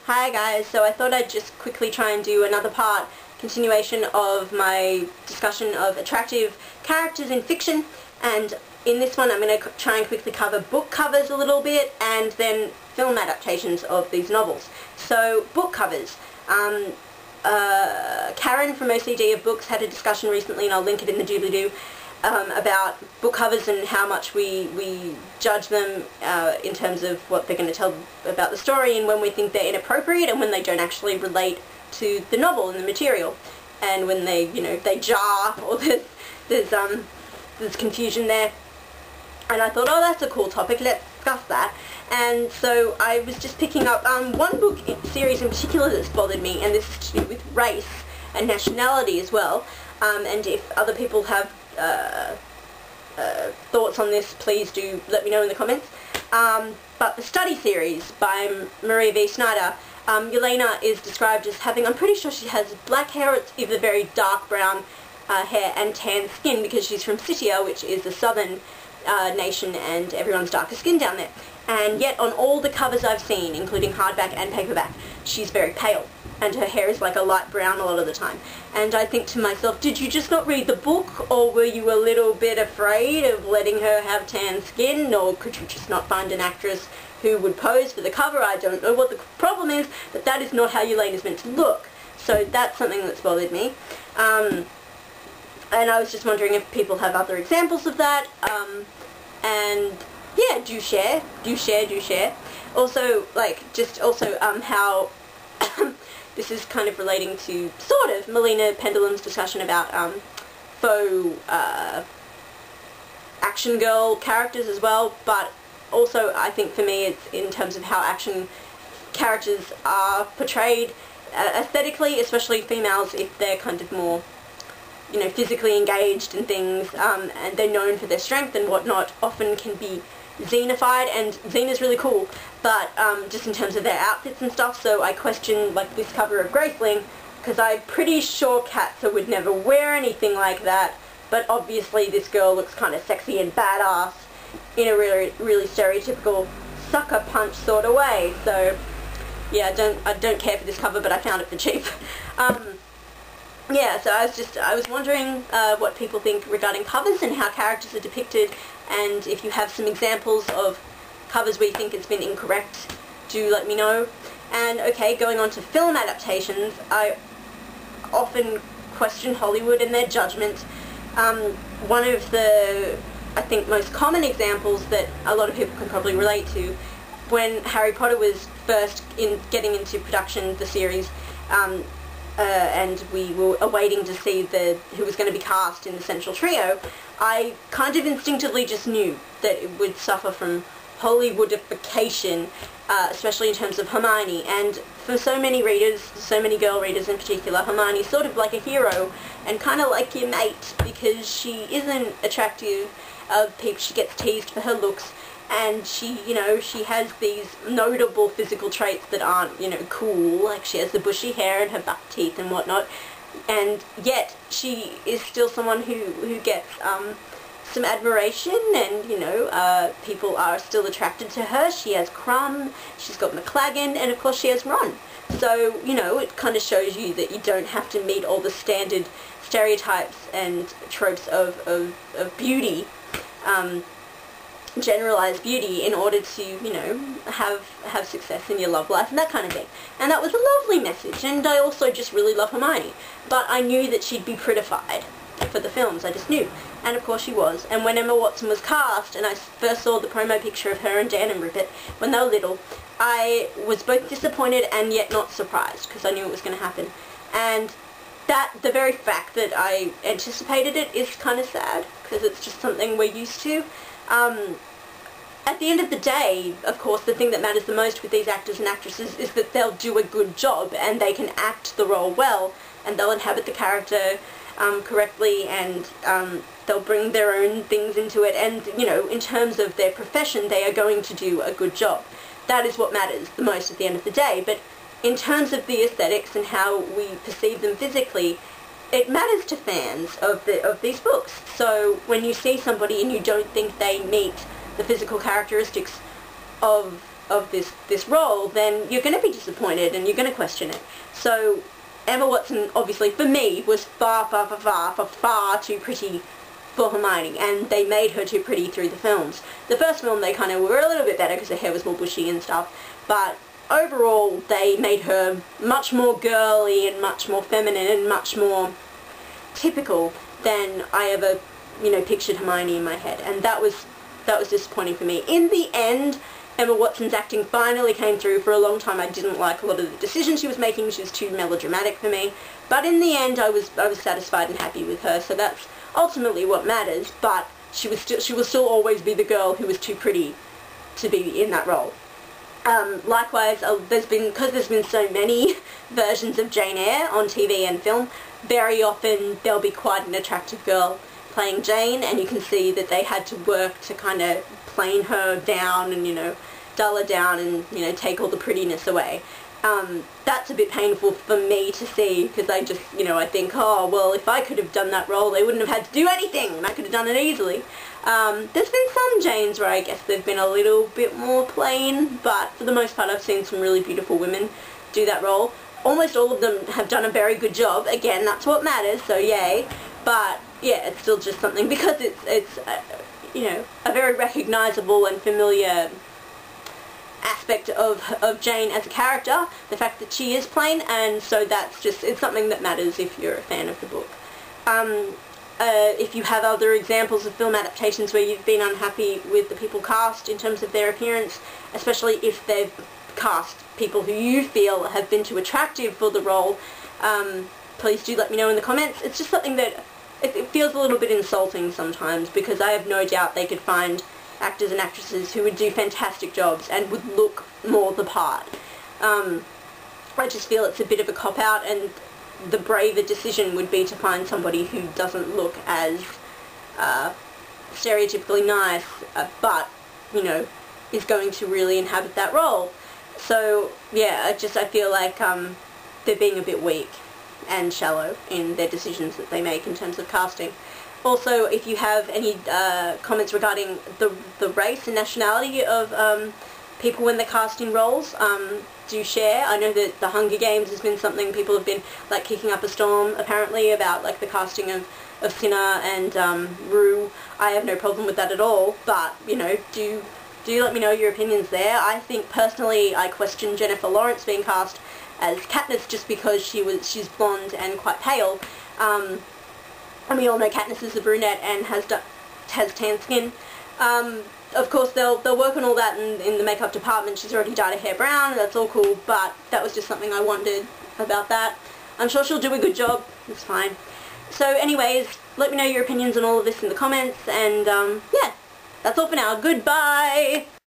Hi guys, so I thought I'd just quickly try and do another continuation of my discussion of attractive characters in fiction, and in this one I'm going to try and quickly cover book covers a little bit and then film adaptations of these novels. So, book covers. Karen from OCD of Books had a discussion recently, and I'll link it in the doobly-doo, about book covers and how much we judge them in terms of what they're going to tell about the story, and when we think they're inappropriate and when they don't actually relate to the novel and the material, and when they, they jar, or there's confusion there. And I thought, oh, that's a cool topic, let's discuss that. And so I was just picking up one book series in particular that's bothered me, and this is to do with race and nationality as well. And if other people have thoughts on this, please do let me know in the comments. But the Study series by Maria V. Snyder, Yelena is described as having, I'm pretty sure she has black hair, it's either very dark brown hair and tan skin, because she's from Scythia, which is a southern nation, and everyone's darker skin down there. And yet on all the covers I've seen, including hardback and paperback, she's very pale, and her hair is like a light brown a lot of the time. And I think to myself, did you just not read the book, or were you a little bit afraid of letting her have tan skin, or could you just not find an actress who would pose for the cover? I don't know what the problem is, but that is not how Yelena's meant to look. So that's something that's bothered me. And I was just wondering if people have other examples of that, and yeah, do share. Also, how this is kind of relating to, sort of, Melina Pendulum's discussion about faux action girl characters as well, but also I think for me it's in terms of how action characters are portrayed aesthetically, especially females, if they're kind of more, physically engaged and things, and they're known for their strength and whatnot, often can be xenified, and Xena's really cool, but just in terms of their outfits and stuff. So I question, like, this cover of Graceling, because I'm pretty sure Katza would never wear anything like that, but obviously this girl looks kind of sexy and badass in a really, really stereotypical sucker punch sort of way. So yeah, I don't care for this cover, but I found it for cheap. Yeah, so I was wondering what people think regarding covers and how characters are depicted, and if you have some examples of covers where you think it's been incorrect, do let me know. And okay, going on to film adaptations, I often question Hollywood and their judgment. One of the, I think, most common examples that a lot of people can probably relate to, when Harry Potter was first getting into production, the series, and we were awaiting to see who was going to be cast in the central trio, I kind of instinctively just knew that it would suffer from Hollywoodification, especially in terms of Hermione. And for so many readers, so many girl readers in particular, Hermione's sort of like a hero and kind of like your mate, because she isn't attractive. She gets teased for her looks, and she has these notable physical traits that aren't, cool, like she has the bushy hair and her buck teeth and whatnot, and yet she is still someone who gets some admiration, and, people are still attracted to her. She has Crumb, she's got McLaggen, and of course she has Ron. So, it kind of shows you that you don't have to meet all the standard stereotypes and tropes of beauty, generalized beauty, in order to, have success in your love life and that kind of thing. And that was a lovely message, and I also just really love Hermione. But I knew that she'd be prettified for the films, I just knew. And of course she was. And when Emma Watson was cast, and I first saw the promo picture of her and Dan and Rupert when they were little, I was both disappointed and yet not surprised, because I knew it was going to happen. And the very fact that I anticipated it is kind of sad, because it's just something we're used to. At the end of the day, of course, the thing that matters the most with these actors and actresses is that they'll do a good job, and they can act the role well, and they'll inhabit the character correctly, and they'll bring their own things into it, and, in terms of their profession, they are going to do a good job. That is what matters the most at the end of the day. But in terms of the aesthetics and how we perceive them physically, it matters to fans of these books. So when you see somebody and you don't think they meet the physical characteristics of of this role, then you're going to be disappointed and you're going to question it. So Emma Watson, obviously, for me, was far too pretty for Hermione, and they made her too pretty through the films. The first film, they kind of were a little bit better because her hair was more bushy and stuff, but overall, they made her much more girly and much more feminine and much more typical than I ever, you know, pictured Hermione in my head, and that was disappointing for me. In the end, Emma Watson's acting finally came through. For a long time I didn't like a lot of the decisions she was making. She was too melodramatic for me. But in the end I was satisfied and happy with her, so that's ultimately what matters. But she will still always be the girl who was too pretty to be in that role. Likewise, because there's been so many versions of Jane Eyre on TV and film, very often there'll be quite an attractive girl playing Jane, and you can see that they had to work to kind of plane her down and, you know, dull her down and, you know, take all the prettiness away. That's a bit painful for me to see, because I just, you know, I think, oh, well, if I could have done that role, they wouldn't have had to do anything, and I could have done it easily. There's been some Janes where I guess they've been a little bit more plain, but for the most part I've seen some really beautiful women do that role. Almost all of them have done a very good job. Again, that's what matters, so yay. But yeah, it's still just something, because it's you know, a very recognisable and familiar aspect of Jane as a character, the fact that she is plain, and so that's just, it's something that matters if you're a fan of the book. If you have other examples of film adaptations where you've been unhappy with the people cast in terms of their appearance, especially if they've cast people who you feel have been too attractive for the role, please do let me know in the comments. It's just something that it feels a little bit insulting sometimes, because I have no doubt they could find actors and actresses who would do fantastic jobs and would look more the part. I just feel it's a bit of a cop-out, and the braver decision would be to find somebody who doesn't look as stereotypically nice, but, you know, is going to really inhabit that role. So yeah, I feel like they're being a bit weak and shallow in their decisions that they make in terms of casting. Also, if you have any comments regarding the race and nationality of people when they're casting roles, do share. I know that the Hunger Games has been something people have been like kicking up a storm apparently about, like the casting of Cinna and Rue. I have no problem with that at all, but, you know, do let me know your opinions there. I think personally I question Jennifer Lawrence being cast as Katniss just because she's blonde and quite pale. And we all know Katniss is a brunette and has tan skin. Of course they'll work on all that in the makeup department. She's already dyed her hair brown, that's all cool, but that was just something I wondered about that. I'm sure she'll do a good job, it's fine. So anyways, let me know your opinions on all of this in the comments, and yeah, that's all for now. Goodbye!